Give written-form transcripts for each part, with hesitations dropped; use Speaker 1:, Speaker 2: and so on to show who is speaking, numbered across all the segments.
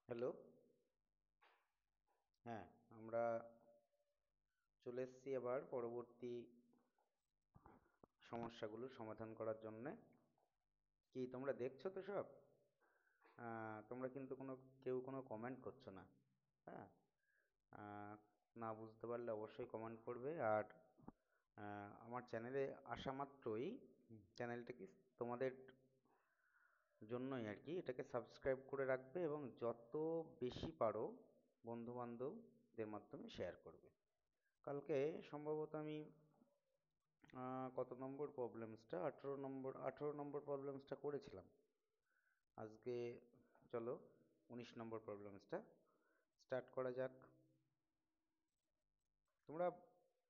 Speaker 1: Hello. হ্যাঁ, আমরা চলে এসেছি আবার পরবর্তী সমস্যাগুলো সমাধান করার জন্যে। কি তোমরা দেখছো তো সব? তোমরা কিন্তু কেউ কোনো কমেন্ট করছো না। হ্যাঁ। আহ, না বুঝতে পারলে অবশ্যই কমেন্ট করবে। আর আমার চ্যানেলে আসা মাত্রই চ্যানেলটাকে তোমাদের জন্যই আর কি এটাকে সাবস্ক্রাইব করে রাখবে, এবং যত বেশি পারো বন্ধু বান্ধবদের মাধ্যমে শেয়ার করবে। কালকে সম্ভবত আমি কত নম্বর প্রবলেমসটা, 18 নম্বর প্রবলেমসটা করেছিলাম। আজকে চলো 19 নম্বর প্রবলেমসটা স্টার্ট করা যাক। তোমরা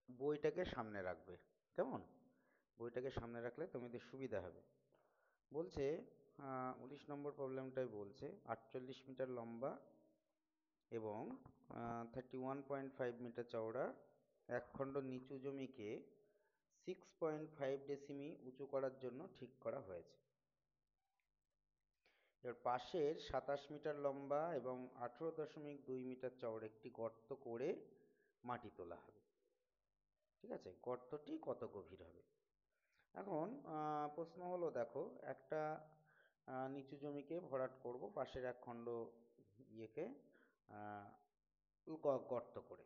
Speaker 1: বইটাকে সামনে রাখবে, কেমন? বইটাকে সামনে রাখলে তোমাদের সুবিধা হবে। বলছে 19 নম্বর প্রবলেমটাই বলছে 48 মিটার লম্বা এবং 31.5 মিটার চওড়া এক খণ্ড নিচু জমিকে 6.5 ডেসিমি উঁচু করার জন্য ঠিক করা হয়েছে। এবার পাশের 27 মিটার লম্বা এবং 18.2 মিটার চওড়া একটি গর্ত করে মাটি তোলা হবে। ঠিক আছে, গর্তটি কত গভীর হবে? এখন প্রশ্ন হলো, দেখো, একটা নিচু জমিকে ভরাট করব পাশের এক খণ্ড ইয়েকে আহ, গর্ত করে।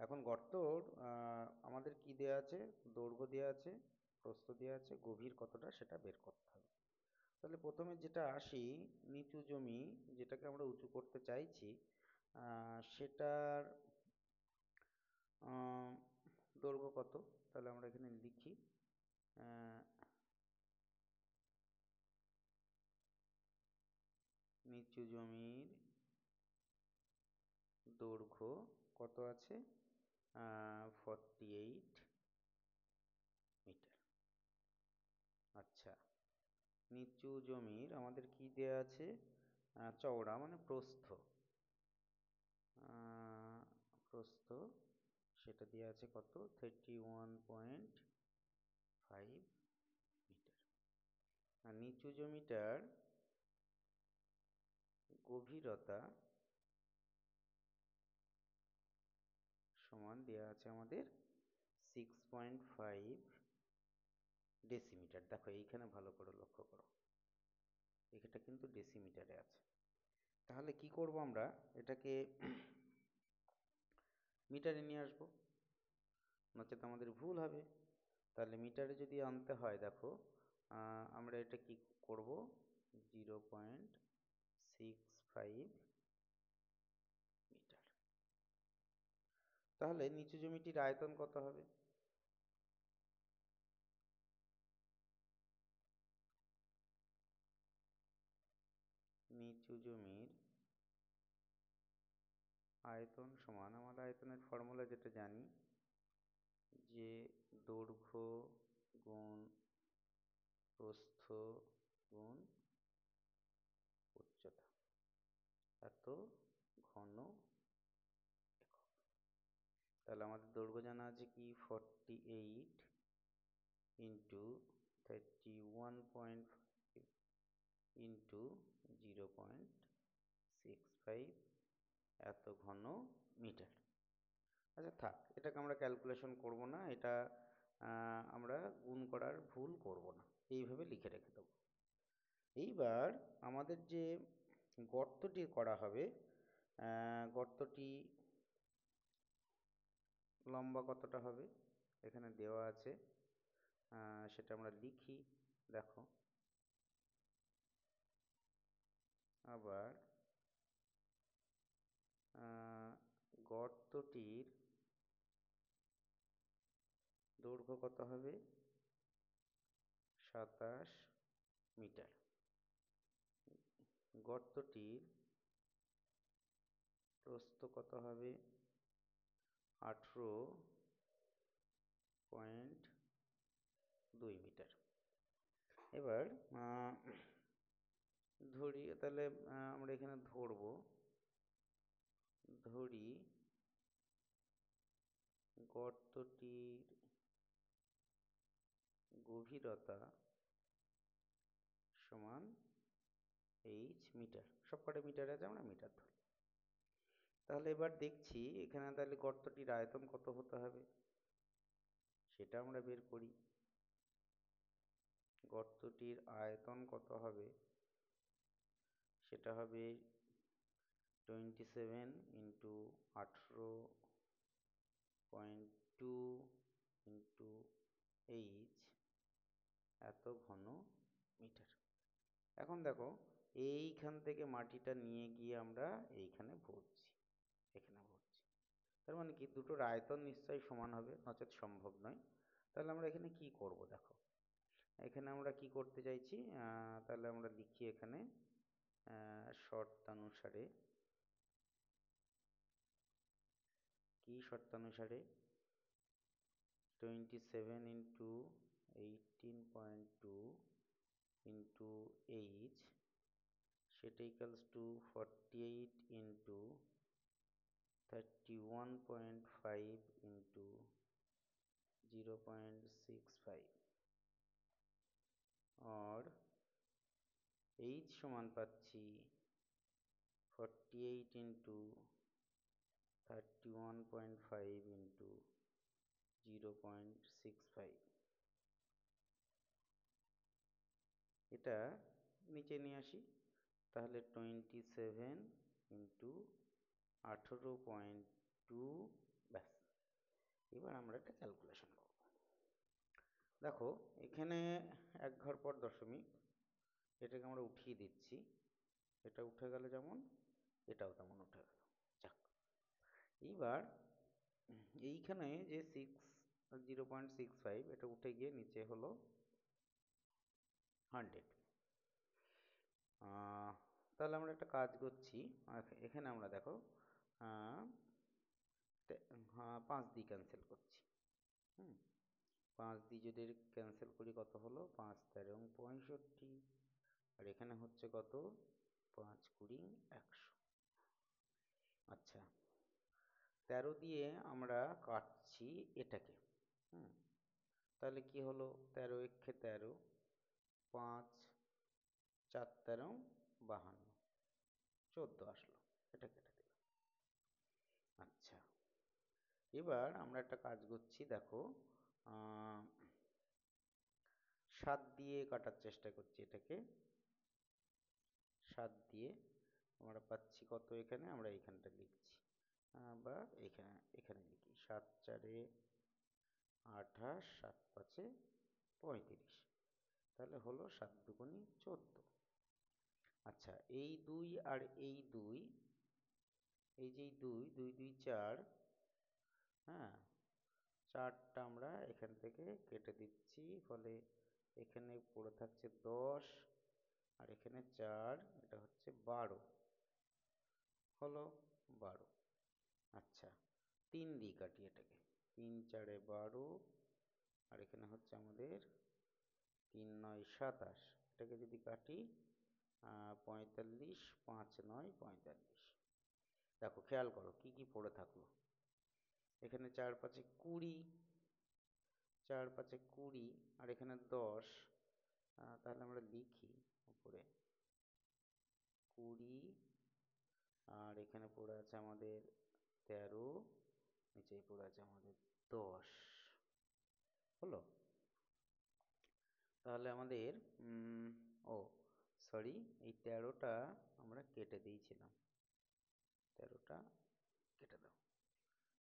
Speaker 1: এখন গর্তর আমাদের কি দেয়া আছে? দৈর্ঘ্য দেয়া আছে, প্রস্থ দেয়া আছে, গভীর কতটা সেটা বের করতে হবে। তাহলে প্রথমে যেটা আসি, নিচু জমি যেটাকে আমরা উঁচু করতে চাইছি সেটার আহ, দৈর্ঘ্য কত? তাহলে আমরা এখানে লিখি আহ, নিচু জমির দৈর্ঘ্য কত আছে? 48 মিটার। আচ্ছা, নিচু জমির আমাদের কি দেয়া আছে? চওড়া মানে প্রস্থ। আহ, প্রস্থ সেটা দেওয়া আছে কত? 31.5 মিটার। আর নিচু জমিটার গভীরতা সমান দেওয়া আছে আমাদের 6.5 ডেসিমিটার। দেখো এইখানে ভালো করে লক্ষ্য করো, এটা কিন্তু ডেসিমিটারে আছে। তাহলে কি করব আমরা? এটাকে মিটারে নিয়ে আসবো, নচেত আমাদের ভুল হবে। তাহলে মিটারে যদি আনতে হয়, দেখো আমরা এটা কি করব? 0.65 মিটার। তাহলে নিচু জমিটির আয়তন কত হবে? নিচু জমির আয়তন সমান, আমরা আয়তনের ফর্মুলা যেটা জানি, যে দৈর্ঘ্য গুণ প্রস্থ গুণ উচ্চতা এত ঘন একক। তাহলে আমাদের দৈর্ঘ্য জানা আছে কি? 48 ইন্টু 31.5 ইন্টু 0.65 এত ঘন মিটার। আচ্ছা থাক, এটাকে আমরা ক্যালকুলেশন করব না, এটা আমরা গুণ করার ভুল করব না, এইভাবে লিখে রেখে দেবো। এইবার আমাদের যে গর্তটি করা হবে, গর্তটি লম্বা কতটা হবে এখানে দেওয়া আছে, সেটা আমরা লিখি। দেখো, আবার গর্তটির দৈর্ঘ্য কত হবে? 27 মিটার। গর্তটির প্রস্থ কত হবে? 18.2 মিটার। এবার ধরি, তাহলে আমরা এখানে ধরি গর্তটির গভীরতা সমান এইচ মিটার, সবকটা মিটার আছে, আমরা মিটার ধরলাম। তাহলে এবার দেখছি এখানে তাহলে গর্তটির আয়তন কত হতে হবে সেটা আমরা বের করি। গর্তটির আয়তন কত হবে, সেটা হবে 27 × 18.2 ইন্টু এইচ এত ঘন মিটার। এখন দেখো এইখান থেকে মাটিটা নিয়ে গিয়ে আমরা এইখানে ভরছি, এখানে ভরছি। তার মানে কি দুটোর আয়তন নিশ্চয়ই সমান হবে, নচেৎ সম্ভব নয়। তাহলে আমরা এখানে কি করব দেখো, এখানে আমরা কি করতে চাইছি, তাহলে আমরা লিখি এখানে শর্তানুসারে, কি শর্তানুসারে, 27 × 18.2 ইন্টু এইচ সেটা ইকালস টু 48 × 31.5 ইন্টু 0.65, और এইচ সমান পাচ্ছি 48 × 31.5 ইন্টু 0.65। এটা নিচে নিয়ে আসি, তাহলে 27 × 18.2, ব্যাস। এবার আমরা একটা ক্যালকুলেশন করব। দেখো এখানে এক ঘর পর দশমিক, এটাকে আমরা উঠিয়ে দিচ্ছি, এটা উঠে গেল যেমন এটাও তেমন উঠে গেল। যাক, এইবার এইখানে যে 0.65 এটা উঠে গিয়ে নিচে হলো 100। তাহলে আমরা একটা কাজ করছি, এখানে আমরা দেখো 5 দিয়ে ক্যান্সেল করছি। 5 দিয়ে যদি ক্যান্সেল করি কত হলো, 5 × 13 = 65, আর এখানে হচ্ছে কত, 5 × 20 = 100। আচ্ছা, 13 দিয়ে আমরা কাটছি এটাকে। তাহলে কি হলো, 13 × 1 = 13, 5 × 4 = 52, 14 আসলো, এটা কেটে দিলাম। আচ্ছা, এবার আমরা একটা কাজ করছি, দেখো 7 দিয়ে কাটার চেষ্টা করছি এটাকে। 7 দিয়ে আমরা পাচ্ছি কত, এখানে আমরা এইখানটা লিখছি, বা এখানে এখানে লিখি 7 × 4 = 28, 7 × 5 = 35, তাহলে হলো 7 × 2 = 14। আচ্ছা, এই 2 আর এই 2, এই যে 2 2 2 4, হ্যাঁ, 4টা আমরা এখান থেকে কেটে দিচ্ছি, ফলে এখানে পড়ে থাকছে 10, আর এখানে 4, এটা হচ্ছে 12, হলো 12। আচ্ছা, 3 দিয়ে কাটি এটাকে, 3 × 4 = 12, আর এখানে হচ্ছে আমাদের 3 × 9 = 27, এটাকে যদি কাটি 45, 5 × 9 = 45। দেখো খেয়াল করো কি কি পড়ে থাকলো, এখানে 4 × 5 = 20, 4 × 5 = 20, আর এখানে 10, তাহলে আমরা লিখি উপরে 20, আর এখানে পড়ে আছে আমাদের 13, নিচেই পড়ে আছে আমাদের 10, হলো। তাহলে আমাদের ও সরি, এই 13টা আমরা কেটে দিয়েছিলাম, 13টা কেটে দাও,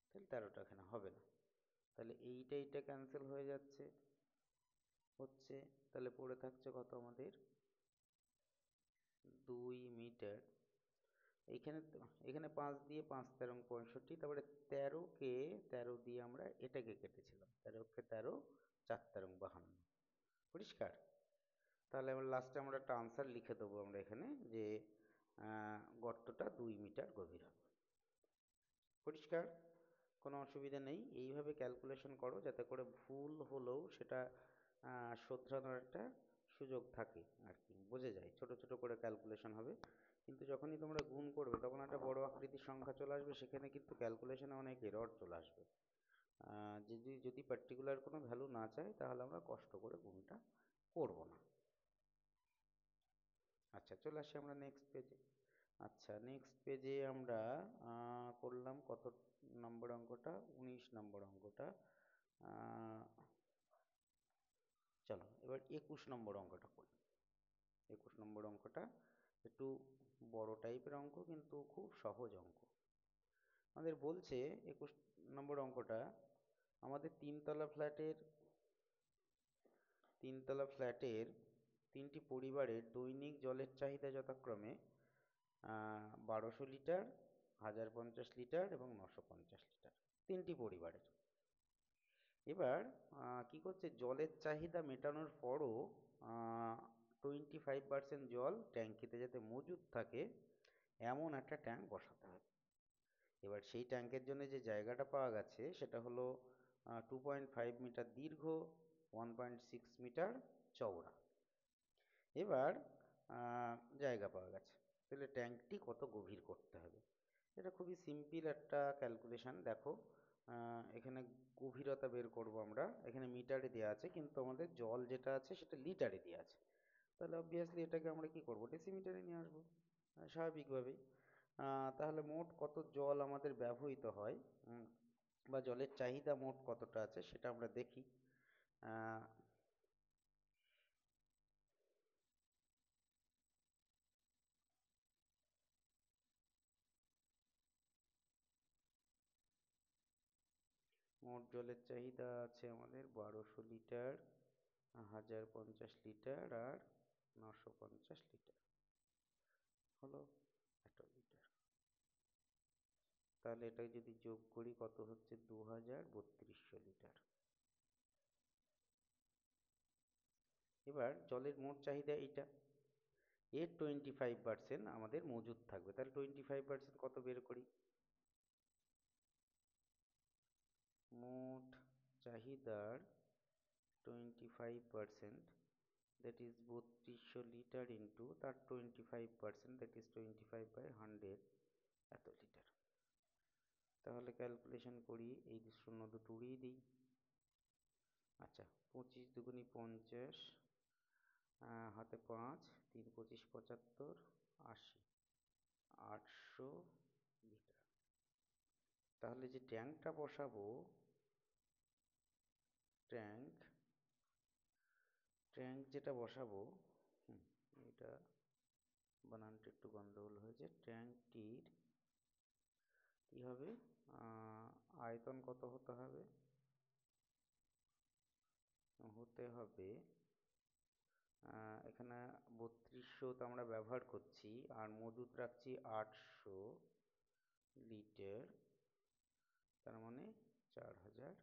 Speaker 1: তাহলে 13টা এখানে হবে না, তাহলে এইটা ক্যান্সেল হয়ে যাচ্ছে, হচ্ছে, তাহলে পড়ে থাকছে কত আমাদের, 2 মিটার। এইখানে এখানে 5 দিয়ে 5 × 13 = 65, তারপরে 13 দিয়ে আমরা এটাকে কেটেছিলাম, 13 × 13, 4 × 13 = 52, পরিষ্কার। তাহলে আমরা লাস্টে আমরা একটা আনসার লিখে দেবো আমরা এখানে, যে গর্তটা 2 মিটার গভীর হবে। পরিষ্কার, কোনো অসুবিধা নেই। এইভাবে ক্যালকুলেশন করো, যাতে করে ভুল হলেও সেটা শোধরানোর একটা সুযোগ থাকে আর কি, বোঝা যায়। ছোট ছোট করে ক্যালকুলেশন হবে, কিন্তু যখনই তোমরা গুণ করবে তখন একটা বড় আকৃতির সংখ্যা চলে আসবে, সেখানে কিন্তু ক্যালকুলেশনে অনেক এরর চলে আসবে। যদি যদি পার্টিকুলার কোনো ভ্যালু না চাই, তাহলে আমরা কষ্ট করে গুণটা করব না। আচ্ছা, চলে আসি আমরা নেক্সট পেজে। আচ্ছা, নেক্সট পেজে আমরা করলাম কত নম্বর অঙ্কটা? 19 নম্বর অঙ্কটা। আহ, চলো এবার 21 নম্বর অঙ্কটা করি। 21 নম্বর অঙ্কটা একটু বড় টাইপের অঙ্ক, কিন্তু খুব সহজ অঙ্ক। আমাদের বলছে 21 নম্বর অঙ্কটা, আমাদের তিনতলা ফ্ল্যাটের তিনটি পরিবারের দৈনিক জলের চাহিদা যথাক্রমে 1200 লিটার, 1050 লিটার এবং 950 লিটার, তিনটি পরিবারের। এবার কি করছে, জলের চাহিদা মেটানোর পরও 25% জল ট্যাঙ্কিতে যাতে মজুদ থাকে এমন একটা ট্যাঙ্ক বসাতে হবে। এবার সেই ট্যাঙ্কের জন্য যে জায়গাটা পাওয়া গেছে সেটা হলো 2.5 মিটার দীর্ঘ, 1.6 মিটার চওড়া। এবার জায়গা পাওয়া গেছে, তাহলে ট্যাঙ্কটি কত গভীর করতে হবে? এটা খুবই সিম্পল একটা ক্যালকুলেশন। দেখো, এখানে গভীরতা বের করব আমরা, এখানে মিটারে দেওয়া আছে কিন্তু আমাদের জল যেটা আছে সেটা লিটারে দেওয়া আছে। তাহলে অবভিয়াসলি এটাকে আমরা কি করব, ডেসিমিটারে নিয়ে আসবো স্বাভাবিকভাবেই। তাহলে মোট কত জল আমাদের ব্যবহৃত হয়, বা জলের চাহিদা মোট কতটা আছে সেটা আমরা দেখি। আহ, মোট জলের চাহিদা আছে আমাদের 1200 লিটার, 1050 লিটার আর 950 লিটার, হলো এত লিটার। তাহলে এটাকে যদি যোগ করি কত হচ্ছে, 2200 লিটার। এবার জলের মোট চাহিদা এইটা, এর 25% আমাদের মজুদ থাকবে, তাহলে 25% কত বের করি? মোট চাহিদার 25%, দ্যাট ইজ 3200 লিটার ইন্টু তার 25%, দ্যাট ইজ 25/100 এত লিটার। তাহলে ক্যালকুলেশন করি, এই শূন্য দুটো উড়িয়ে দিই। আচ্ছা, 25 দুগুনি 50, হাতে 5, 3 × 25 = 75, 80, 800 লিটার। তাহলে যে ট্যাঙ্কটা বসাবো, ট্যাঙ্ক ট্যাঙ্ক যেটা বসাবো, এটা বানানটা একটু গন্ডগোল হয়েছে। ট্যাঙ্কটির কি হবে, আয়তন কত হতে হবে? হতে হবে এখানে 3200 তো আমরা ব্যবহার করছি, আর মজুদ রাখছি 800 লিটার, তার মানে 4000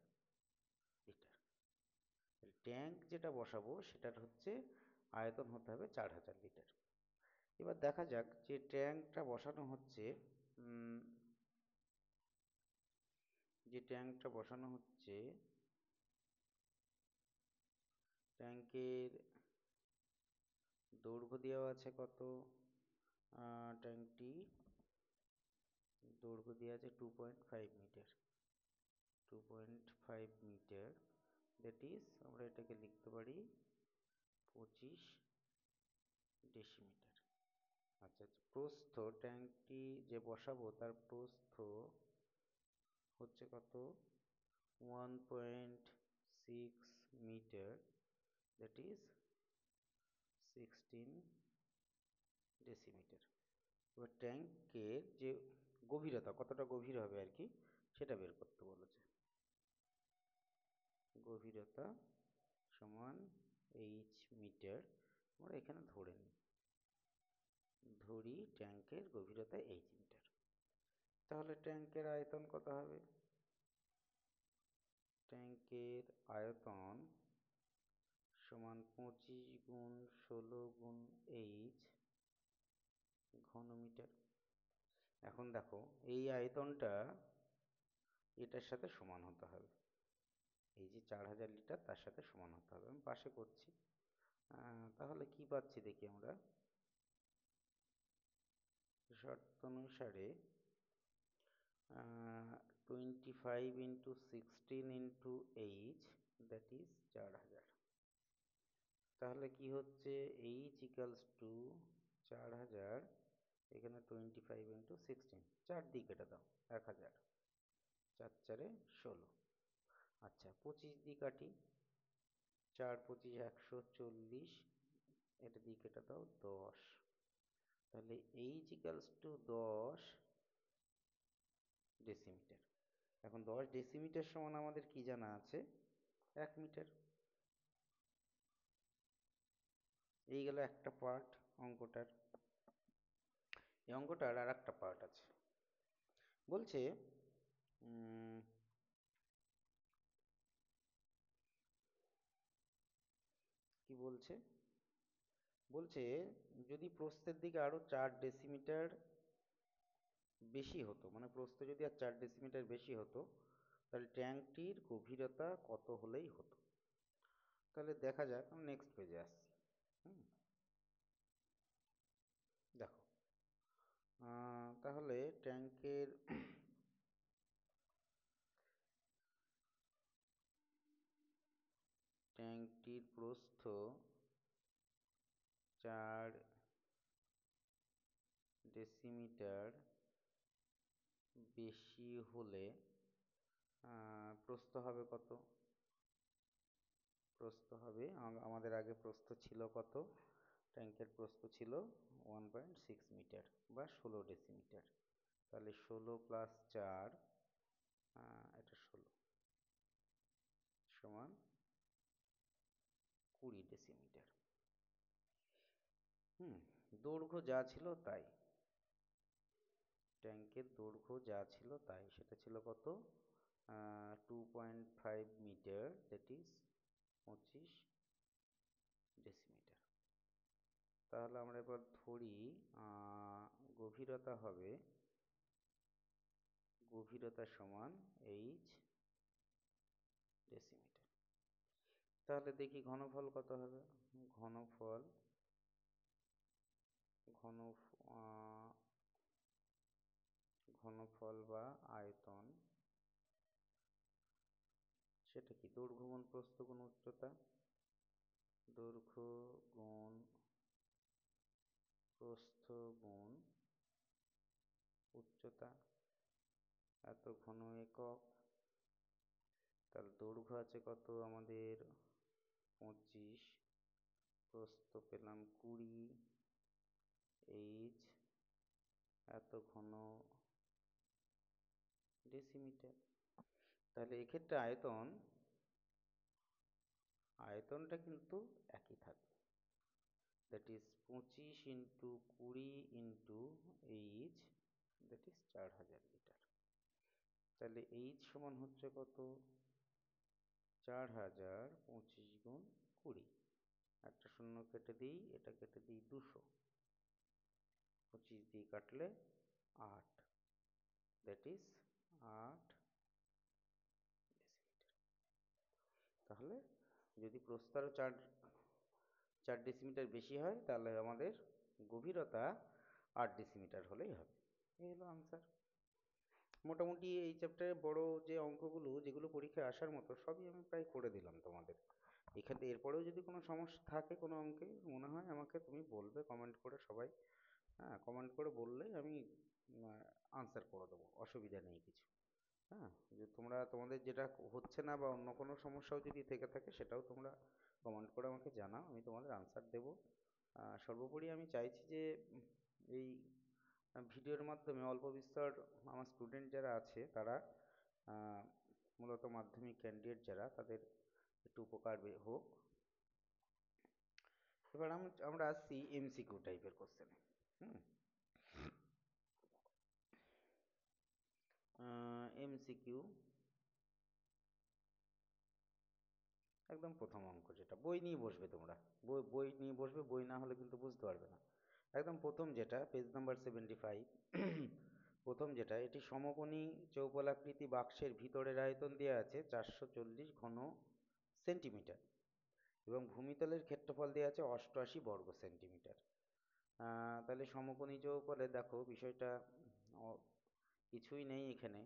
Speaker 1: লিটার। ট্যাঙ্ক যেটা বসাবো সেটার হচ্ছে আয়তন হতে হবে 4000 লিটার। এবার দেখা যাক যে ট্যাঙ্কটা বসানো হচ্ছে, যে ট্যাঙ্কটা বসানো হচ্ছে, ট্যাঙ্কের দৈর্ঘ্য দেওয়া আছে কত? ট্যাঙ্কটি দৈর্ঘ্য দেওয়া আছে 2.5 মিটার, 2.5 মিটার, দ্যাট ইজ আমরা এটাকে লিখতে পারি 25 ডেসিমিটার। আচ্ছা আচ্ছা, প্রস্থ, ট্যাঙ্কটি যে বসাবো তার প্রস্থ হচ্ছে কত? 1.6 মিটার, দ্যাট ইজ 16 ডেসিমিটার। এবার ট্যাঙ্কের যে গভীরতা, কতটা গভীর হবে আর কি, সেটা বের করতে বলেছে। গভীরতা সমান H মিটার, আমরা এখানে ধরি ট্যাঙ্কের গভীরতা H মিটার। তাহলে ট্যাঙ্কের আয়তন কত হবে? ট্যাঙ্কের আয়তন সমান 25 × 16 × H ঘনমিটার। এখন দেখো, এই আয়তনটা এটার সাথে সমান হতে হবে, এই যে 4000 লিটার তার সাথে সমান হতে হবে। আমি পাশে করছি। তাহলে কি পাচ্ছি দেখি আমরা, শর্ত অনুসারে 25 × 16 × দ্যাট ইজ 4000। তাহলে কি হচ্ছে, H = 4000, এখানে 25 × 16, 4 দিয়ে কেটে দাও, 1000, 4 4-এ 16। আচ্ছা 25 দিয়ে কাটি, 4 25 140, এটা দিয়ে কেটে দাও 10। তাহলে এইচ ইকালস টু 10 ডেসিমিটার। এখন 10 ডেসিমিটার সমান আমাদের কি জানা আছে? 1 মিটার। এই গেল একটা পার্ট অঙ্কটার। এই অঙ্কটার আর একটা পার্ট আছে। বলছে কি বলছে? বলছে যদি প্রস্থের দিকে আরো 4 ডেসিমিটার বেশি হতো, মানে প্রস্থ যদি আর 4 ডেসিমিটার বেশি হতো, তাহলে ট্যাঙ্কটির গভীরতা কত হলেই হতো। তাহলে দেখা যাক, আমি নেক্সট পেজে আসছি। দেখো, তাহলে ট্যাঙ্কটির প্রস্থ 4 ডেসিমিটার বেশি হলে প্রস্থ হবে কত? প্রস্থ হবে, আমাদের আগে প্রস্থ ছিল কত? ট্যাঙ্কের প্রস্থ ছিল 1.6 মিটার বা 16 ডেসিমিটার। তাহলে 16 প্লাস 4, এটা 16 সমান 20 ডেসিমিটার। দৈর্ঘ্য যা ছিল তাই, ট্যাঙ্কের দৈর্ঘ্য যা ছিল তাই, সেটা ছিল কত? 2.5 মিটার, দ্যাট ইজ 25 ডেসিমিটার। তাহলে আমরা এবার ধরি গভীরতা হবে, গভীরতা সমান এইচ ডেসিমিটার। তাহলে দেখি ঘনফল কত হবে? ঘনফল ঘনফল বা আয়তন, সেটা কি? দৈর্ঘ্য গুণ প্রস্থ গুণ উচ্চতা। দৈর্ঘ্য গুণ প্রস্থ গুণ উচ্চতা, এত ঘন একক। তাহলে দৈর্ঘ্য আছে কত আমাদের? 25, প্রস্থ পেলাম 20, এইচ এত ঘন ডেসিমিটার। তাহলে এক্ষেত্রে আয়তনটা কিন্তু একই থাকবে, that is 25 into 20 into H, that is 4000 litre. তাহলে এইচ সমান হচ্ছে কত? 4000, 25 গুণ 20, একটা শূন্য কেটে দিই, এটা কেটে দিই 200, 25 দিয়ে কাটলে 8, দ্যাট ইজ 8 ডেসিমিটার। তাহলে যদি প্রস্থ আরো 4 ডেসিমিটার বেশি হয়, তাহলে আমাদের গভীরতা 8 ডেসিমিটার হলেই হবে। এই হলো আনসার। মোটামুটি এই চ্যাপ্টারে বড় যে অঙ্কগুলো যেগুলো পরীক্ষায় আসার মতো, সবই আমি প্রায় করে দিলাম তোমাদের। এখানে এরপরেও যদি কোনো সমস্যা থাকে কোনো অঙ্কে, মনে হয় আমাকে তুমি বলবে কমেন্ট করে সবাই। হ্যাঁ, কমেন্ট করে বললেই আমি আনসার করে দেবো, অসুবিধা নেই কিছু। হ্যাঁ, যে তোমাদের যেটা হচ্ছে না বা অন্য কোনো সমস্যাও যদি থেকে থাকে, সেটাও তোমরা কমেন্ট করে আমাকে জানাও, আমি তোমাদের আনসার দেবো। সর্বোপরি আমি চাইছি যে এই ভিডিওর মাধ্যমে অল্প বিস্তর আমার স্টুডেন্ট যারা আছে তারা, মূলত মাধ্যমিক ক্যান্ডিডেট যারা, তাদের একটু উপকার হোক। এবার আমরা আসছি এমসিকিউ টাইপের কোশ্চেনে। এমসিকিউ একদম প্রথম অঙ্ক, যেটা বই নিয়ে বসবে তোমরা, বই নিয়ে বসবে, বই না হলে কিন্তু বুঝতে পারবে না। একদম প্রথম যেটা, পেজ নাম্বার 75, প্রথম যেটা, এটি সমকোণী চৌপলাকৃতি বাক্সের ভিতরের আয়তন দেওয়া আছে 440 ঘন সেন্টিমিটার এবং ভূমিতলের ক্ষেত্রফল দেওয়া আছে 88 বর্গ সেন্টিমিটার। তাহলে সমকোণী চৌপলে দেখো বিষয়টা কিছুই নেই এখানে।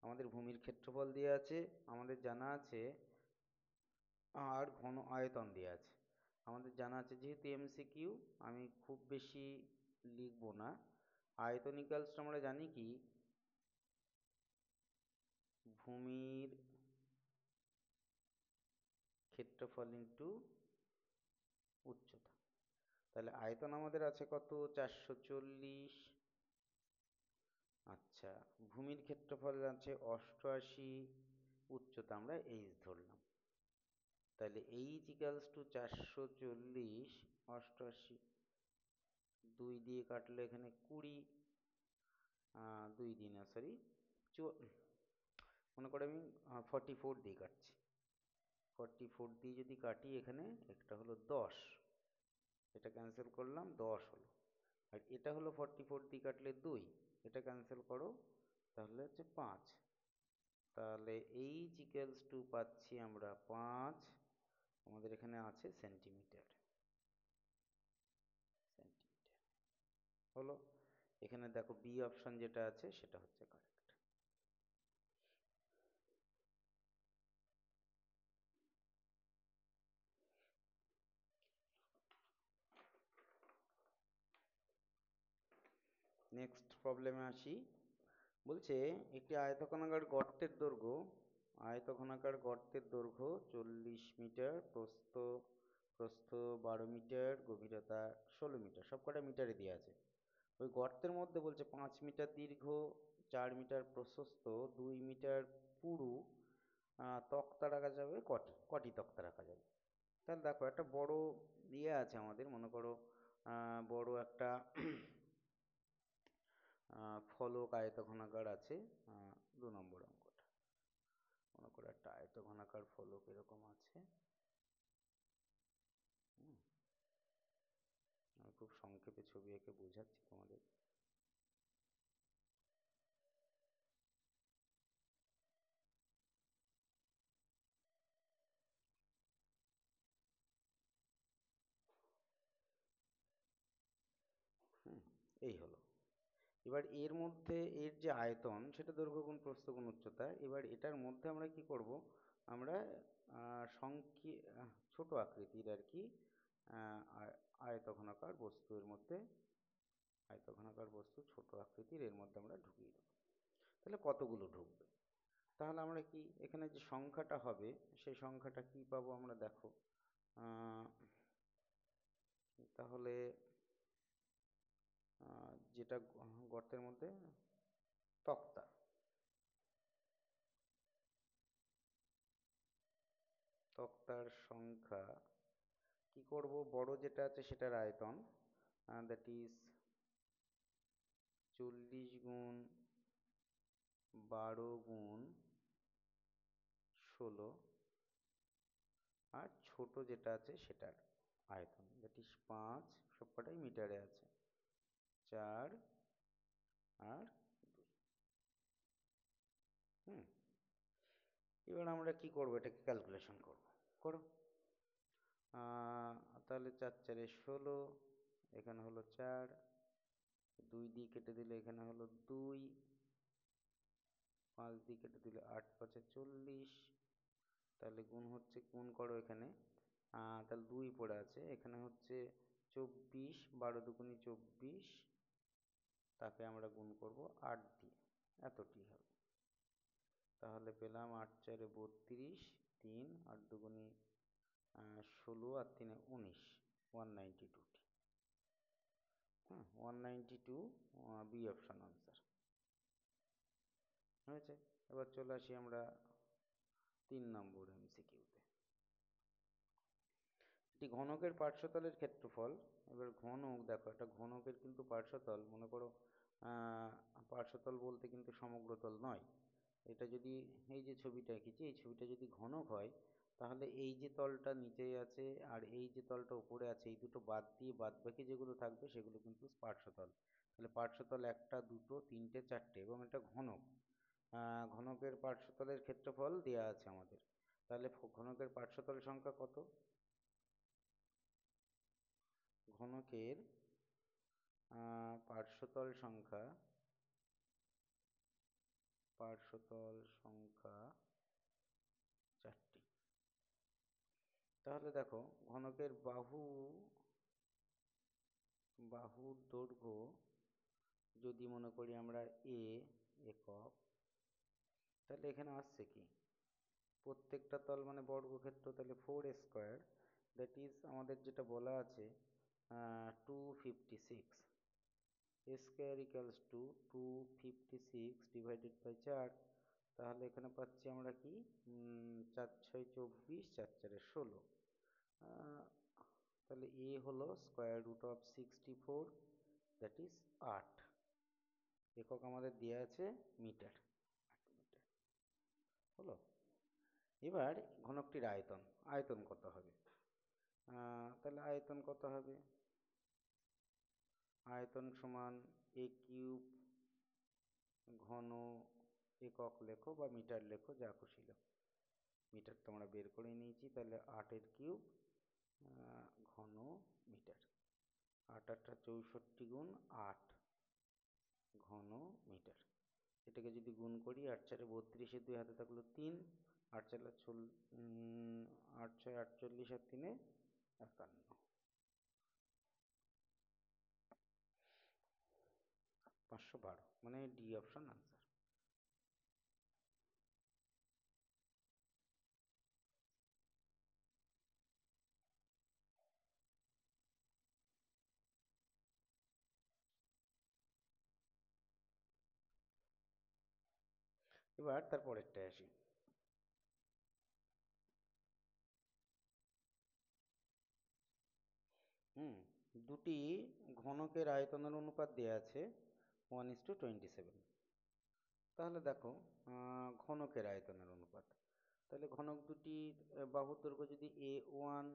Speaker 1: আমাদের ভূমির ক্ষেত্রফল দেওয়া আছে, আমাদের জানা আছে, আর ঘন আয়তন দেওয়া আছে। আমাদের জানা আছে, যেহেতু এমসিকিউ, আমি খুব বেশি লিখবো না। আয়তন ইকুয়ালস আমরা জানি কি, ভূমির ক্ষেত্রফল ইন্টু উচ্চতা। তাহলে আয়তন আমাদের আছে কত, 440। আচ্ছা, ভূমির ক্ষেত্রফল আছে 88, উচ্চতা আমরা এইচ ধরলাম। তাহলে এইচ ইকুয়ালস টু 440, 88, 2 দিয়ে কাটলে এখানে 20, 2 দিয়ে না সরি, মনে করে আমি 44 দিয়ে কাটছি। 44 দিয়ে যদি কাটি, এখানে একটা হলো 10, এটা ক্যান্সেল করলাম, 10 হলো। আর এটা হলো 44 দিয়ে কাটলে 2, এটা ক্যান্সেল করো, তাহলে হচ্ছে 5। তাহলে এইচ ইকুয়ালস টু পাচ্ছি আমরা 5, আমাদের এখানে আছে সেন্টিমিটার। সেন্টিমিটার হলো। এখানে দেখো বি অপশন যেটা আছে সেটা হচ্ছে কারেক্ট। নেক্সট প্রবলেমে আসি। বলছে একটি আয়তঘনাকার গর্তের দৈর্ঘ্য 40 মিটার, প্রস্থ প্রস্থ 12 মিটার, গভীরতা 16 মিটার, সবকটা মিটারে দেওয়া আছে। ওই গর্তের মধ্যে বলছে 5 মিটার দীর্ঘ, 4 মিটার প্রশস্ত, 2 মিটার পুরু তক্তা রাখা যাবে কটি, কটি তক্তা রাখা যাবে? তাহলে দেখো একটা বড় ইয়ে আছে আমাদের, মনে করো বড় একটা ফলক আয়তঘনাকার আছে। 2 নম্বর অঙ্কটা, মনে করো একটা আয়তঘনাকার ফলক এরকম আছে। আমি খুব সংক্ষেপে ছবি এঁকে বোঝাচ্ছি তোমাদের। এই হলো। এবার এর মধ্যে এর যে আয়তন সেটা দৈর্ঘ্য গুণ প্রস্থ গুণ উচ্চতা। এবার এটার মধ্যে আমরা কি করব, আমরা ছোট আকৃতির আর কি আয়তঘনাকার বস্তু, এর মধ্যে আয়তঘনাকার বস্তু ছোট আকৃতির এর মধ্যে আমরা ঢুকিয়ে দেবো। তাহলে কতগুলো ঢুকবে? তাহলে আমরা কি এখানে যে সংখ্যাটা হবে সেই সংখ্যাটা কি পাবো আমরা, দেখো তাহলে যেটা গর্তের মধ্যে তক্তা, তক্তার সংখ্যা কি করব, বড় যেটা আছে সেটার আয়তন, দ্যাট ইজ 40 গুণ 12 গুণ 16, আর ছোট যেটা আছে সেটার আয়তন দ্যাট ইজ 5, সবকটাই মিটারে আছে, 4 আর 2। এবার আমরা কি করব, এটাকে ক্যালকুলেশন করব, করো। তাহলে 4 4 16, এখানে হলো 4, 2 দিয়ে কেটে দিলে এখানে হলো 2, 5 দিয়ে কেটে দিলে 8 5 40, তাহলে গুণ হচ্ছে, গুণ করো এখানে, তাহলে 2 পড়ে আছে, এখানে হচ্ছে 24, 12 দুগুণী 24, তাকে আমরা গুণ করব 8 দিয়ে, এতটি হবে। তাহলে পেলাম 8 4 32, 3 8 দুগুণী 16 আর 3 19, 192টি। 192 বি অপশন আনসার হয়েছে। এবার চলে আসি আমরা 3 নম্বর এমসিকিউতে। একটি ঘনকের পার্শ্বতলের ক্ষেত্রফল, এবার ঘনক দেখো, একটা ঘনকের কিন্তু পার্শ্বতল, মনে করো পার্শ্বতল বলতে কিন্তু সমগ্রতল নয়। এটা যদি এই যে ছবিটা এঁকেছি, এই ছবিটা যদি ঘনক হয়, তাহলে এই যে তলটা নিচে আছে আর এই যে তলটা উপরে আছে, এই দুটো বাদ দিয়ে বাদবাকি যেগুলো থাকবে সেগুলো কিন্তু পার্শ্বতল। তাহলে পার্শ্বতল 1টা 2টো 3টে 4টে, এবং এটা ঘনক। ঘনকের পার্শ্বতলের ক্ষেত্রফল দেওয়া আছে আমাদের। তাহলে ঘনকের পার্শ্বতল সংখ্যা কত? ঘনকের পার্শ্বতল সংখ্যা, পার্শ্বতল সংখ্যা 4টি। তাহলে দেখো ঘনকের বাহু বাহুর দৈর্ঘ্য যদি মনে করি আমরা এ একক, তাহলে এখানে আসছে কি প্রত্যেকটা তল মানে বর্গক্ষেত্র, তাহলে 4 স্কোয়ার, দ্যাট ইজ আমাদের যেটা বলা আছে 256 square equals to 256 divided by 4। তাহলে এখানে পাচ্ছি আমরা কি 4 6 24, 4 4 16। তাহলে এ হলো square root of 64, that is 8। একক আমাদের দেওয়া আছে মিটার, মিটার হলো। এবার ঘনকটির আয়তন, আয়তন কত হবে? তাহলে আয়তন কত হবে? আয়তন সমান এ কিউব ঘন একক লেখো বা মিটার লেখো, যা খুশি লেখো। মিটার তো আমরা বের করে নিয়েছি, তাহলে 8 কিউব ঘন মিটার। 8 8 64 গুণ 8 ঘন মিটার। এটাকে যদি গুণ করি, 8 4 32, 2 হাতে থাকলো 3, 8 4 8 6 48 আর 3 51, 512, মানে ডি অপশন আনসার। এবার তারপরেরটায় আসি। দুটি ঘনকের আয়তনের অনুপাত দেওয়া আছে 1:27। তাহলে দেখো ঘনকের আয়তনের অনুপাত, তাহলে ঘনক দুটির বাহুর দৈর্ঘ্য যদি A1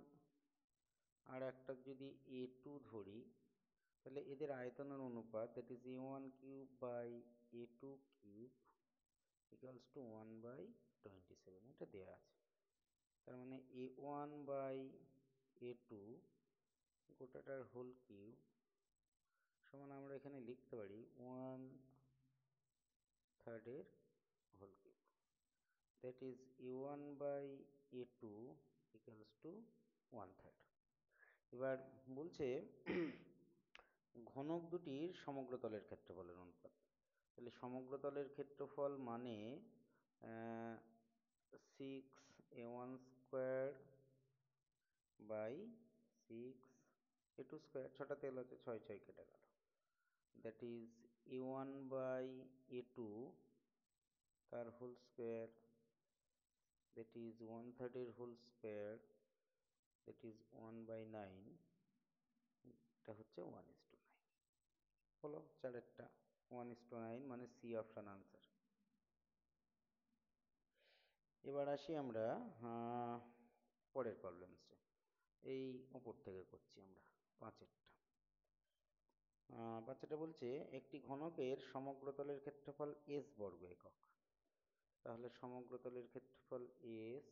Speaker 1: আর একটা যদি A2 ধরি, তাহলে এদের আয়তনের অনুপাত, that is A1 cube by A2 cube equals to 1/27। এটা দেওয়া আছে। তার মানে A1 by A2 গোটাটার whole cube সমান আমরা এখানে লিখতে পারি 1/3 whole cube, that is A1 by A2 equals to 1/3। এবার বলছে ঘনক দুটির সমগ্র তলের ক্ষেত্রফলের অনুপাত। তাহলে সমগ্র তলের ক্ষেত্রফল মানে 6A1 square by 6A2 square, 6টা তেল হচ্ছে 6 6 কেটে গেল, that is A1 by A2 তার whole square, that is 1/3 whole square, that is 1/9। এটা হচ্ছে 1:9 হলো। চারেরটা 1:9 মানে সি অপশন আনসার। এবার আসি আমরা পরের প্রবলেমসে। এই উপর থেকে করছি আমরা পাঁচেরটা। বাচ্চাটা বলছে একটি ঘনকের সমগ্র তলের ক্ষেত্রফল এস বর্গ একক। তাহলে সমগ্র তলের ক্ষেত্রফল এস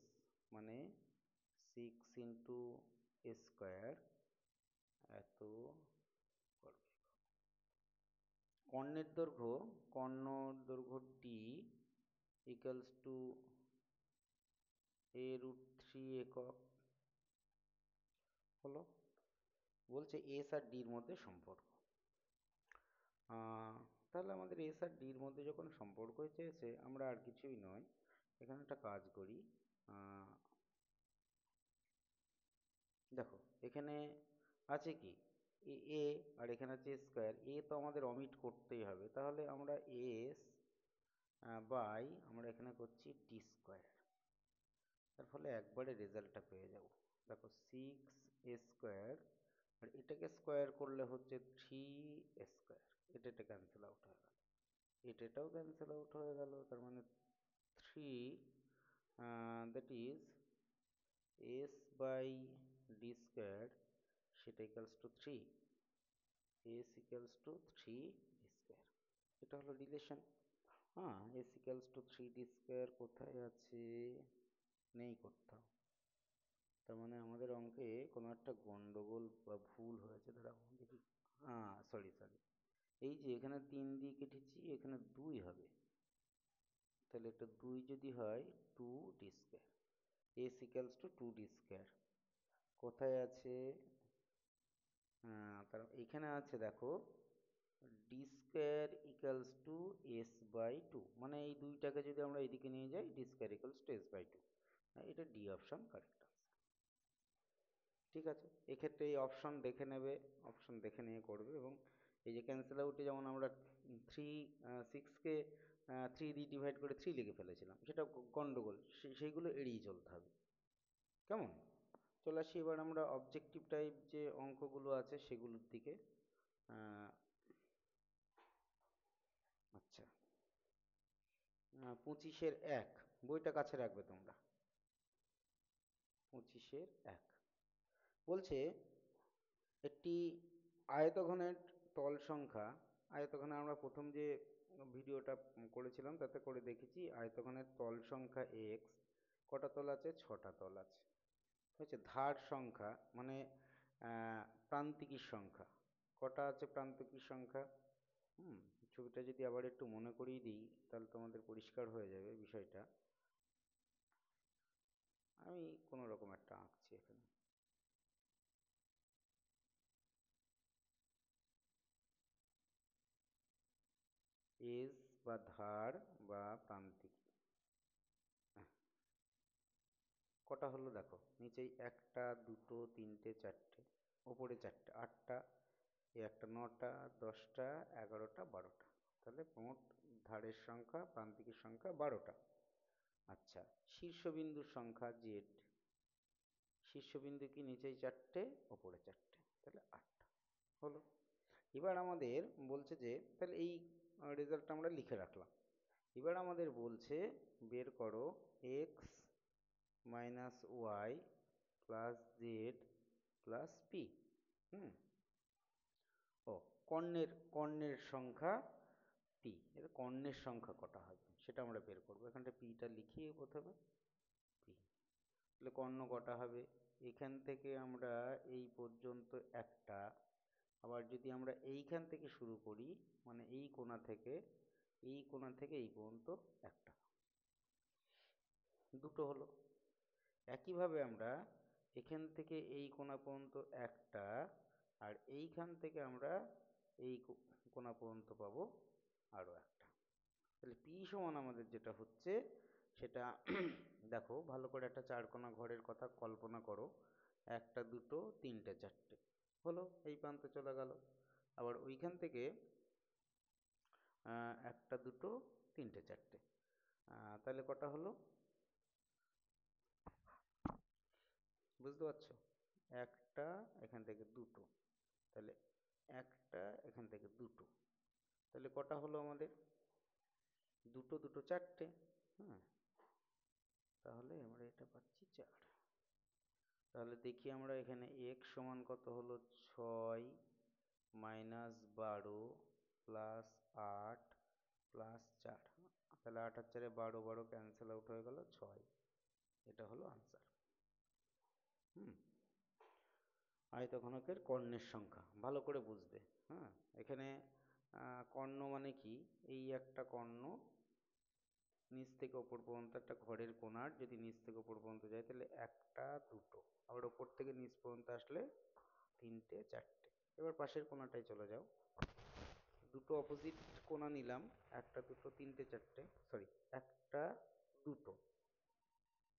Speaker 1: মানে 6 × স্কোয়ার এত বর্গ একক। কর্ণের দৈর্ঘ্য, কর্ণর দৈর্ঘ্য টি ইকুয়ালস টু A√3 একক হলো। বলছে এস আর ডির মধ্যে সম্পর্ক। তাহলে আমাদের এস আর ডির মধ্যে যখন সম্পর্ক চেয়েছে, আমরা আর কিছুই নয়, এখানে একটা কাজ করি। দেখো এখানে আছে কি এ আর এখানে আছে স্কোয়ার, এ তো আমাদের অমিট করতেই হবে। তাহলে আমরা এস বাই আমরা এখানে করছি ডি স্কোয়ার, তার ফলে একবারে রেজাল্টটা পেয়ে যাব। দেখো 6 স্কোয়ার আর এটাকে স্কোয়ার করলে হচ্ছে 3 স্কোয়ার, এটা ক্যান্সেল আউট হয়ে গেল, এটাও ক্যান্সেল আউট হয়ে গেল। তার মানে 3, that is S by D square, সেটা equals to 3, S equals to 3 square. এটা হলো relation. S equals to 3 square কোথায় আছে? নেই কোথাও। তার মানে আমাদের অঙ্কে কোনো একটা গন্ডগোল বা ভুল হয়েছে। দাঁড়াও দেখি, সরি সরি, এই যে এখানে 3 দিয়ে কেটেছি, এখানে 2 হবে। তাহলে এটা 2 যদি হয় 2 square, S equals to 2 square কোথায় আছে? তার এখানে আছে দেখো D square equals to S by two, মানে এই দুইটাকে যদি আমরা এদিকে নিয়ে যাই D square equals to S by two, এটা ডি অপশন কারেক্ট আনসার। ঠিক আছে, এক্ষেত্রে এই অপশন দেখে নেবে, অপশন দেখে নিয়ে করবে। এবং এই যে ক্যান্সেল আউটে যেমন আমরা 6কে 3 দিয়ে ডিভাইড করে 3 লিখে ফেলেছিলাম, সেটা গন্ডগোল, সেইগুলো এড়িয়ে চলতে হবে। কেমন? চলে আসি এবার আমরা অবজেক্টিভ টাইপ যে অঙ্কগুলো আছে সেগুলোর দিকে। আহ, আচ্ছা, 25-এর 1, বইটা কাছে রাখবে তোমরা। 25-এর 1 বলছে একটি আয়তঘনের তল সংখ্যা, আয়তঘনে আমরা প্রথম যে ভিডিওটা করেছিলাম তাতে করে দেখেছি আয়তঘনের তল সংখ্যা এক্স, কটা তল আছে? 6টা তল আছে। হচ্ছে ধার সংখ্যা, মানে প্রান্তিকের সংখ্যা, কটা আছে প্রান্তিকের সংখ্যা? হুম, ছবিটা যদি আবার একটু মনে করিয়ে দিই তাহলে তোমাদের পরিষ্কার হয়ে যাবে বিষয়টা। আমি কোনো রকম একটা আঁকছি এখানে। এজ বা ধার বা প্রান্তিক, হ্যাঁ, কটা হলো দেখো নিচেই, 1টা 2টো 3টে 4টে, ওপরে 4টে 8টা, এই একটা 9টা 10টা 11টা 12টা, তাহলে মোট ধারের সংখ্যা প্রান্তিকের সংখ্যা 12টা। আচ্ছা, শীর্ষবিন্দুর সংখ্যা জেড, শীর্ষবিন্দু কি নিচেই 4টে ওপরে 4টে, তাহলে 8টা হলো। এবার আমাদের বলছে যে তাহলে এই রেজাল্টটা আমরা লিখে রাখলাম। এবার আমাদের বলছে বের করো X minus Y plus Z plus P. হুম, ও কর্ণের সংখ্যা পি, এর কর্ণের সংখ্যা কটা হবে সেটা আমরা বের করবো। এখানটা পিটা লিখিয়ে প্রথমে, পি, তাহলে কর্ণ কটা হবে? এখান থেকে আমরা এই পর্যন্ত একটা, আবার যদি আমরা এইখান থেকে শুরু করি, মানে এই কোণা থেকে এই পর্যন্ত একটা, দুটো হলো। একইভাবে আমরা এখান থেকে এই কোণা পর্যন্ত একটা, আর এইখান থেকে আমরা এই কোণা পর্যন্ত পাবো আরো একটা। তাহলে পি সমান আমাদের যেটা হচ্ছে সেটা দেখো ভালো করে, একটা চারকোনা ঘরের কথা কল্পনা করো, 1টা 2টো 3টে 4টে হলো, এই প্রান্তে চলে গেল। আবার ওইখান থেকে 1টা 2টো 3টে 4টে, তাহলে কটা হলো? বুঝতে পারছো? একটা এখান থেকে 2টো, তাহলে একটা এখান থেকে 2টো, তাহলে কটা হলো আমাদের? 2টো 2টো 4টে। হ্যাঁ, তাহলে আমরা এটা পাচ্ছি 4। তাহলে দেখি আমরা এখানে x সমান কত হলো? 6 মাইনাস 12 প্লাস 8 প্লাস 4, তাহলে 8 আর 4 12, 12 ক্যান্সেল আউট হয়ে গেল 6, এটা হলো আনসার। হুম, আয়তঘনকের কর্ণের সংখ্যা ভালো করে বুঝবে। হ্যাঁ, এখানে কর্ণ মানে কি? এই একটা কর্ণ নিচ থেকে ওপর পর্যন্ত, একটা ঘরের কোণার যদি নিচ থেকে ওপর পর্যন্ত যায় তাহলে 1টা 2টো, আবার ওপর থেকে নিচ পর্যন্ত আসলে 3টে 4টে। এবার পাশের কোণাটায় চলে যাও, দুটো অপোজিট কোণা নিলাম, 1টা 2টো 3টে 4টে, সরি 1টা 2টো।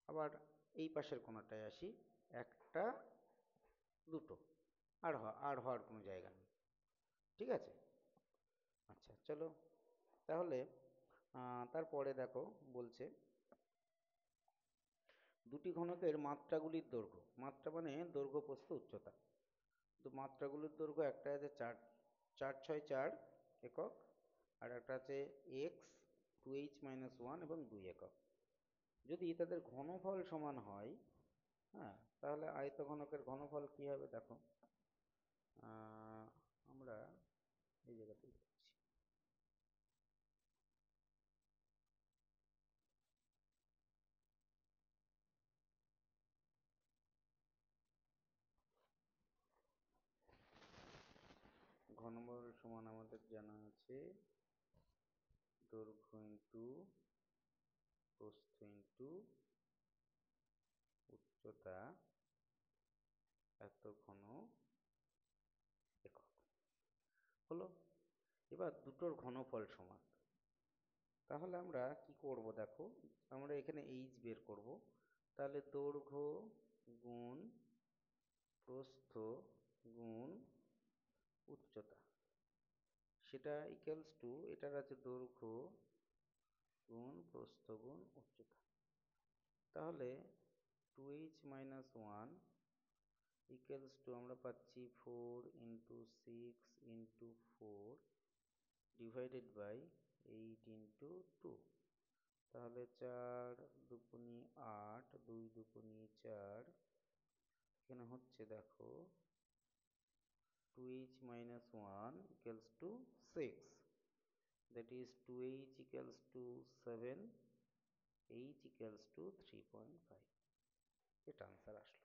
Speaker 1: আবার এই পাশের কোণাটায় আসি, 1টা 2টো, আর হওয়ার কোনো জায়গা নেই। ঠিক আছে, আচ্ছা চলো তাহলে তারপরে দেখো বলছে দুটি ঘনকের মাত্রাগুলির দৈর্ঘ্য, মাত্রা মানে দৈর্ঘ্য প্রস্থ উচ্চতা, তো মাত্রাগুলির দৈর্ঘ্য একটা আছে 4 একক, আর একটা আছে এক্স 2h-1 এবং 2 একক। যদি তাদের ঘনফল সমান হয়, হ্যাঁ, তাহলে আয়তঘনকের ঘনফল কি হবে দেখো। আমরা এই জায়গাতেই লিখছি, ঘনফল সমান আমাদের জানা আছে দৈর্ঘ্য ইন্টু প্রস্থ ইন্টু উচ্চতা এত ঘন হলো। এবার দুটোর ঘনফল সমান, তাহলে আমরা কি করব দেখো, আমরা এখানে এইচ বের করব। তাহলে দৈর্ঘ্য গুণ প্রস্থ গুণ উচ্চতা, সেটা ইকুয়ালস টু, এটার আছে দৈর্ঘ্য গুণ প্রস্থ গুণ উচ্চতা। তাহলে 2h-1 ইকুয়ালস টু আমরা পাচ্ছি 4 × 6 × 4 ডিভাইডেড বাই 8 × 2। তাহলে 4 × 2 = 8, 2 × 2 = 4। এখানে হচ্ছে দেখো 2h-1 equals to 6, that is 2h equals to 7, h equals to 3.5। এটা আনসার আসলো।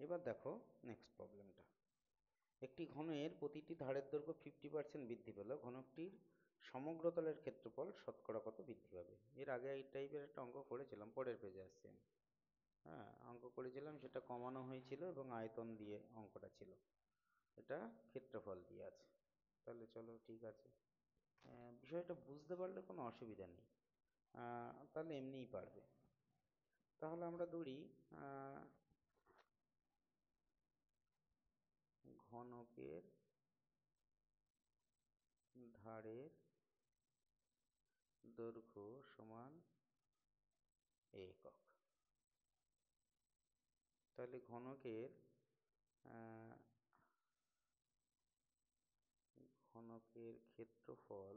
Speaker 1: এবার দেখো নেক্সট প্রবলেমটা। একটি ঘনের প্রতিটি ধারের দৈর্ঘ্য 50% বৃদ্ধি পেল, ঘনকটির সমগ্র তলের ক্ষেত্রফল শতকরা কত বৃদ্ধি পাবে? এর আগে এই টাইপের একটা অঙ্ক করেছিলাম, পরের পেজে আসছি আমি। হ্যাঁ, অঙ্ক করেছিলাম, সেটা কমানো হয়েছিল এবং আয়তন দিয়ে অঙ্কটা ছিল, এটা ক্ষেত্রফল দিয়ে আছে। তাহলে চলো ঠিক আছে, বিষয়টা বুঝতে পারলে কোনো অসুবিধা নেই, তাহলে এমনিই পারবে। তাহলে আমরা ধরি ঘনকের ধারের দৈর্ঘ্য সমান একক। তাহলে ঘনকের ক্ষেত্রফল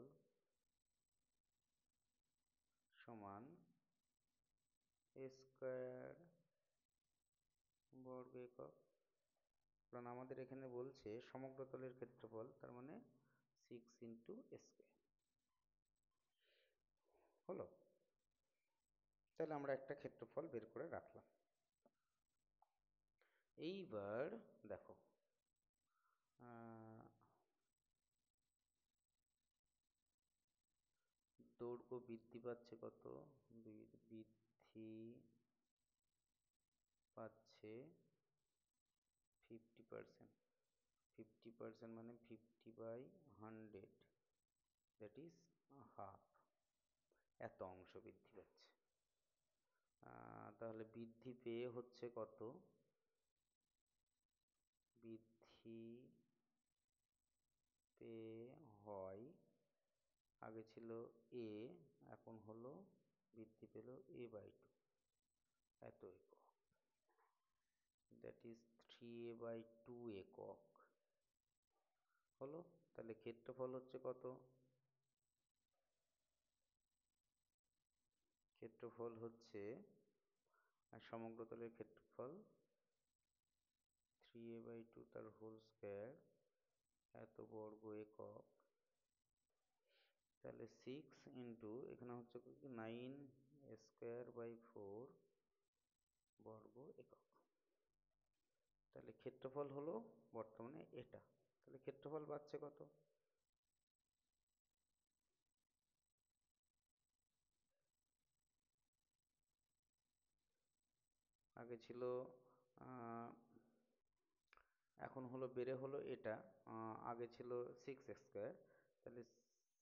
Speaker 1: সমান স্কয়ার বর্গ একক। কারণ আমাদের এখানে বলছে সমগ্র তলের ক্ষেত্রফল, তার মানে 6 × স্কয়ার হলো। তাহলে আমরা একটা ক্ষেত্রফল বের করে রাখলাম। এইবার দেখো দৈর্ঘ্য বৃদ্ধি পাচ্ছে কত? বৃদ্ধি পাচ্ছে 50%। 50% মানে 50/100, দ্যাট ইজ হাফ, এত অংশ বৃদ্ধি পাচ্ছে। তাহলে বৃদ্ধি পেয়ে হচ্ছে কত? বৃদ্ধি পেয়ে হয়, আগে ছিল a, এখন হলো বৃদ্ধি পেল a/2, এত একক, দ্যাট ইজ 3a/2 একক হলো। তাহলে ক্ষেত্রফল হচ্ছে কত? ক্ষেত্রফল হচ্ছে সমগ্র তলের ক্ষেত্রফল 3a/2 তার হোল স্কয়ার, এত বর্গ একক। তাহলে 6 ইন্টু এখানে হচ্ছে 9 স্কয়ার/4 বর্গ একক। তাহলে ক্ষেত্রফল হলো বর্তমানে এটা। তাহলে ক্ষেত্রফল পাচ্ছে কত? আগে ছিল, এখন হলো বেড়ে হলো এটা, আগে ছিল 6 স্কয়ার। তাহলে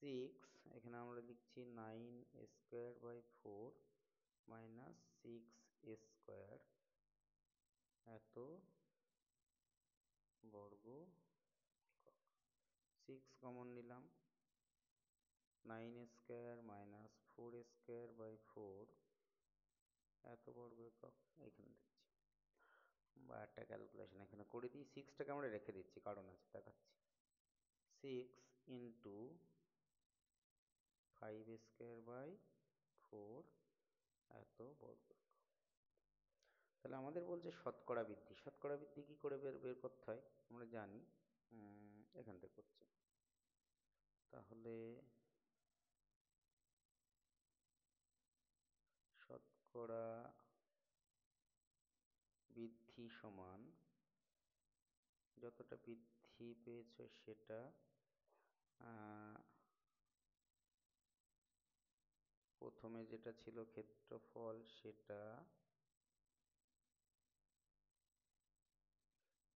Speaker 1: 6, এখানে আমরা লিখছি 9 স্কয়ার/4 মাইনাস 6 স্কয়ার, এত বর্গ একক। 6 কমন নিলাম, 9 স্কয়ার মাইনাস 4 স্কয়ার/4 এত বর্গ একক। এখানে দিচ্ছি বা একটা ক্যালকুলেশন এখানে করে দিই, 6টাকে আমরা রেখে দিচ্ছি, কারণ আছে দেখাচ্ছি। 6 ইন্টু 5 স্কয়ার/4 এত বর্গ একক। তাহলে আমাদের বলছে শতকরা বৃদ্ধি। শতকরা বৃদ্ধি কি করে বের করতে হয় আমরা জানি, এখান থেকে করছি। তাহলে শতকরা বৃদ্ধি সমান, যতটা বৃদ্ধি পেয়েছ সেটা প্রথমে যেটা ছিল ক্ষেত্রফল সেটা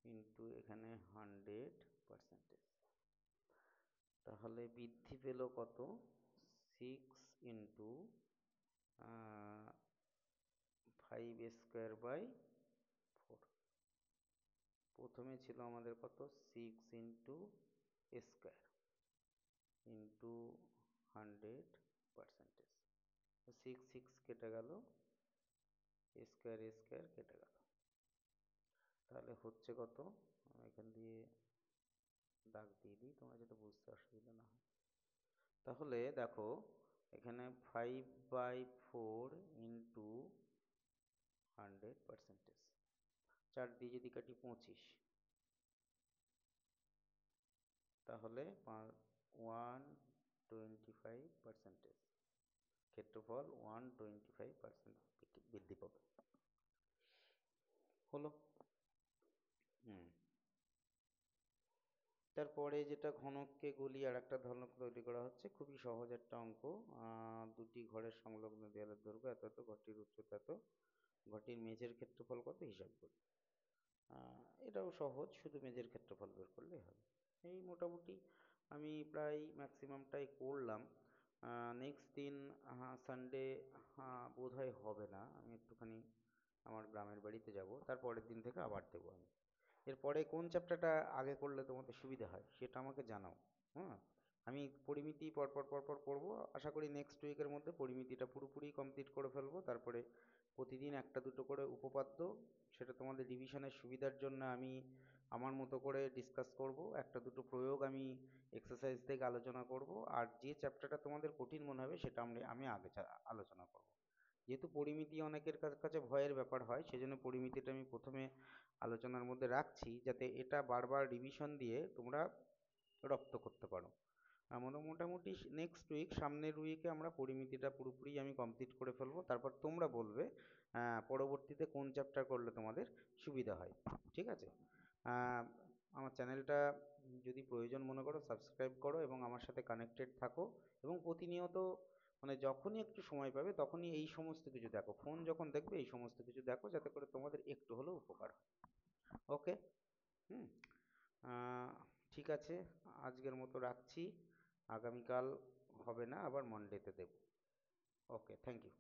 Speaker 1: ইন্টু এখানে 100%, তাহলে বৃদ্ধি পেল কত? 6 × 5²/4। প্রথমে ছিল আমাদের কত? 6 × a² ইন্টু 100%। 6 কেটে গেল, a² কেটে গেল, তাহলে হচ্ছে কত? এখান দিয়ে দাগ দিয়ে দিই, তোমরা যাতে বুঝতে অসুবিধা না হয়। তাহলে দেখো এখানে 5/4 ইন্টু 100%, 4 দিয়ে যদি কাটি 25, তাহলে 125%, ক্ষেত্রফল 125% বৃদ্ধি পাবে। হলো। তারপরে যেটা ঘনককে গলিয়ে আর একটা ঘনক তৈরি করা হচ্ছে, খুবই সহজ একটা অঙ্ক। দুটি ঘরের সংলগ্ন দেয়ালের দৈর্ঘ্য এত এত, ঘরটির উচ্চতা এত, ঘরটির মেঝের ক্ষেত্রফল কত হিসাব করি। এটাও সহজ, শুধু মেঝের ক্ষেত্রফল বের করলেই হবে। এই মোটামুটি আমি প্রায় ম্যাক্সিমামটাই করলাম। নেক্সট দিন সানডে বোধ হয় হবে না, আমি একটুখানি আমার গ্রামের বাড়িতে যাব, তারপরের দিন থেকে আবার দেবো আমি। এরপরে কোন চ্যাপ্টারটা আগে করলে তোমাদের সুবিধা হয় সেটা আমাকে জানাও। হ্যাঁ, আমি পরিমিতি পরপর পরপর করবো, আশা করি নেক্সট উইকের মধ্যে পরিমিতিটা পুরোপুরি কমপ্লিট করে ফেলবো। তারপরে প্রতিদিন একটা দুটো করে উপপাদ্য, সেটা তোমাদের রিভিশনের সুবিধার জন্য আমি আমার মতো করে ডিসকাস করব। একটা দুটো প্রয়োগ আমি এক্সারসাইজ থেকে আলোচনা করব, আর যে চ্যাপ্টারটা তোমাদের কঠিন মনে হবে সেটা আমি আগে আলোচনা করব। যেহেতু পরিমিতি অনেকের কাছে ভয়ের ব্যাপার হয়, সেজন্য পরিমিতিটা আমি প্রথমে আলোচনার মধ্যে রাখছি, যাতে এটা বারবার রিভিশন দিয়ে তোমরা রপ্ত করতে পারো। মোটামুটি নেক্সট উইক, সামনের উইকে আমরা পরিমিতিটা পুরোপুরি আমি কমপ্লিট করে ফেলবো। তারপর তোমরা বলবে পরবর্তীতে কোন চ্যাপ্টার করলে তোমাদের সুবিধা হয়। ঠিক আছে? আমার চ্যানেলটা যদি প্রয়োজন মনে করো সাবস্ক্রাইব করো এবং আমার সাথে কানেক্টেড থাকো, এবং প্রতিনিয়ত মানে যখনই একটু সময় পাবে তখনই এই সমস্ত কিছু দেখো, ফোন যখন দেখবে এই সমস্ত কিছু দেখো, যাতে করে তোমাদের একটু হলেও উপকার হয়। ওকে। হুম। ঠিক আছে, আজকের মতো রাখছি। আগামীকাল হবে না, আবার মনডেতে দেব। ওকে, থ্যাংক ইউ।